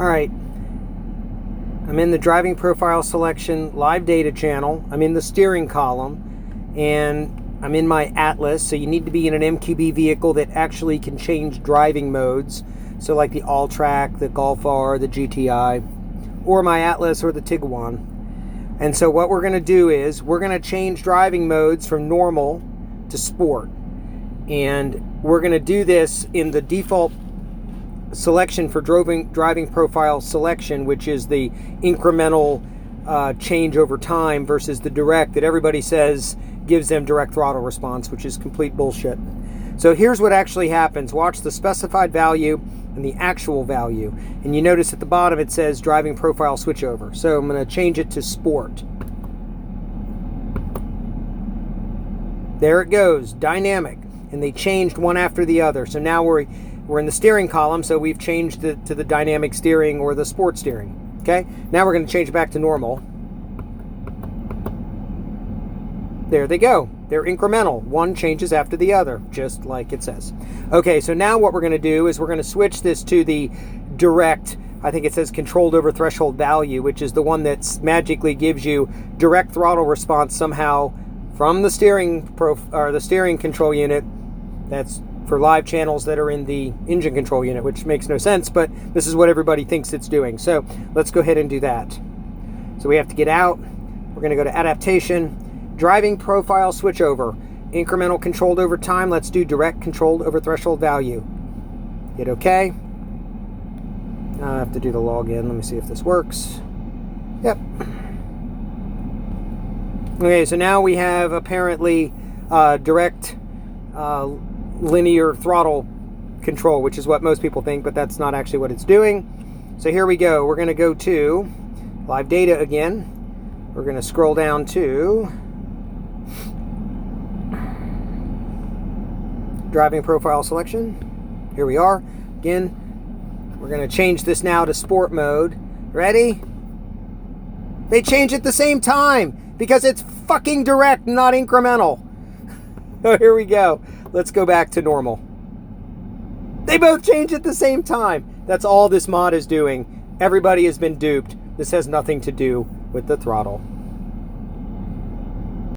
All right. I'm in the driving profile selection live data channel. I'm in the steering column and I'm in my Atlas. So you need to be in an MQB vehicle that actually can change driving modes. So like the All-Track, the Golf R, the GTI, or my Atlas or the Tiguan. And so what we're going to do is we're going to change driving modes from normal to sport. And we're going to do this in the default selection for driving profile selection, which is the incremental change over time versus the direct that everybody says gives them direct throttle response, which is complete bullshit. So here's what actually happens. Watch the specified value and the actual value. And you notice at the bottom it says driving profile switchover. So I'm going to change it to sport. There it goes, dynamic. And they changed one after the other. So now we're in the steering column, so we've changed it to the dynamic steering or the sport steering. Okay? Now we're going to change it back to normal. There they go. They're incremental. One changes after the other, just like it says. Okay, so now what we're going to do is we're going to switch this to the direct, I think it says controlled over threshold value, which is the one that magically gives you direct throttle response somehow from the steering control unit. That's for live channels that are in the engine control unit, which makes no sense, but this is what everybody thinks it's doing. So let's go ahead and do that. So we have to get out. We're going to go to adaptation. Driving profile switchover. Incremental controlled over time. Let's do direct controlled over threshold value. Hit OK. I have to do the login. Let me see if this works. Yep. Okay, so now we have apparently direct linear throttle control, which is what most people think, but that's not actually what it's doing. So here we go. We're going to go to live data again. We're going to scroll down to driving profile selection. Here we are. Again, we're going to change this now to sport mode. Ready? They change at the same time because it's fucking direct, not incremental. Oh, here we go. Let's go back to normal. They both change at the same time. That's all this mod is doing. Everybody has been duped. This has nothing to do with the throttle.